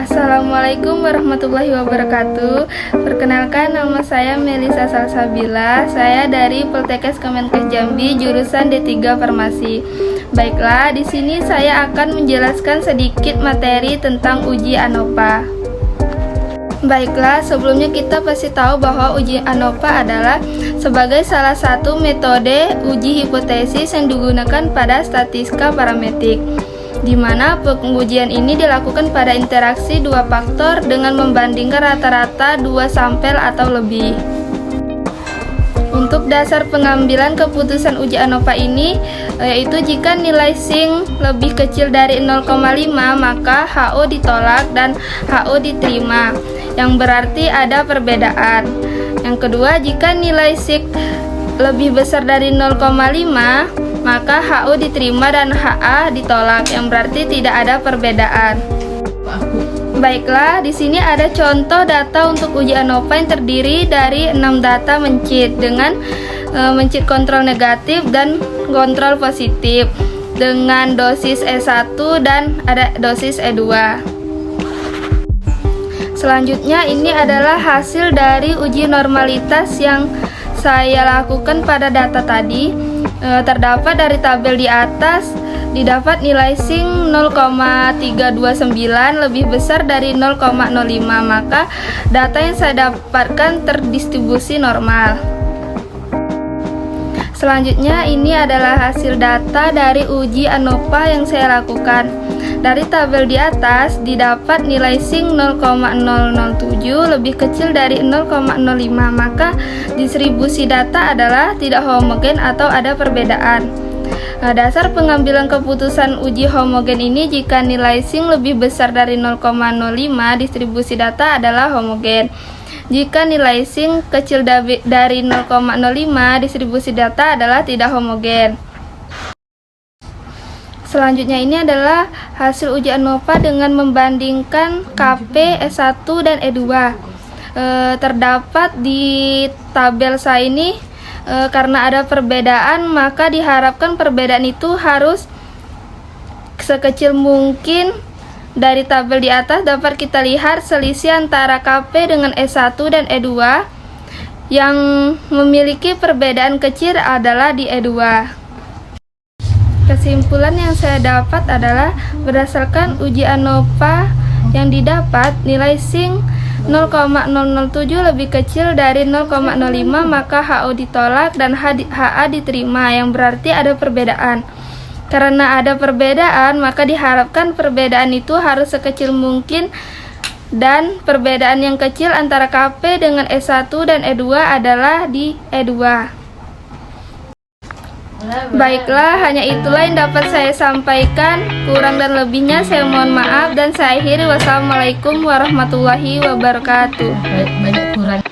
Assalamualaikum warahmatullahi wabarakatuh. Perkenalkan, nama saya Melisa Salsabila. Saya dari Poltekkes Kemenkes Jambi, jurusan D3 Farmasi. Baiklah, di sini saya akan menjelaskan sedikit materi tentang uji ANOPA. Baiklah, sebelumnya kita pasti tahu bahwa uji ANOPA adalah sebagai salah satu metode uji hipotesis yang digunakan pada statistika parametrik, di mana pengujian ini dilakukan pada interaksi dua faktor dengan membandingkan rata-rata dua sampel atau lebih. Untuk dasar pengambilan keputusan uji ANOPA ini yaitu jika nilai SINK lebih kecil dari 0,5 maka HO ditolak dan HO diterima, yang berarti ada perbedaan. Yang kedua, jika nilai SINK lebih besar dari 0,5 maka HO diterima dan HA ditolak, yang berarti tidak ada perbedaan. Baiklah, di sini ada contoh data untuk uji ANOPA yang terdiri dari 6 data mencit dengan mencit kontrol negatif dan kontrol positif dengan dosis E1 dan ada dosis E2. Selanjutnya, ini adalah hasil dari uji normalitas yang saya lakukan pada data tadi. Terdapat dari tabel di atas, didapat nilai SINK 0,329 lebih besar dari 0,05, maka data yang saya dapatkan terdistribusi normal. Selanjutnya, ini adalah hasil data dari uji ANOPA yang saya lakukan. Dari tabel di atas, didapat nilai SINK 0,007 lebih kecil dari 0,05, maka distribusi data adalah tidak homogen atau ada perbedaan. Dasar pengambilan keputusan uji homogen ini, jika nilai SINK lebih besar dari 0,05, distribusi data adalah homogen. Jika nilai SINK kecil dari 0,05, distribusi data adalah tidak homogen. Selanjutnya, ini adalah hasil uji ANOPA dengan membandingkan KP, E1, dan E2. Terdapat di tabel saya ini karena ada perbedaan, maka diharapkan perbedaan itu harus sekecil mungkin. Dari tabel di atas dapat kita lihat selisih antara KP dengan E1 dan E2. Yang memiliki perbedaan kecil adalah di E2. Kesimpulan yang saya dapat adalah berdasarkan uji ANOPA yang didapat, nilai SINK 0,007 lebih kecil dari 0,05 maka HO ditolak dan HA diterima, yang berarti ada perbedaan. Karena ada perbedaan, maka diharapkan perbedaan itu harus sekecil mungkin, dan perbedaan yang kecil antara KP dengan E1 dan E2 adalah di E2. Baiklah, hanya itulah yang dapat saya sampaikan. Kurang dan lebihnya saya mohon maaf, dan saya akhiri. Wassalamualaikum warahmatullahi wabarakatuh. Banyak kurang.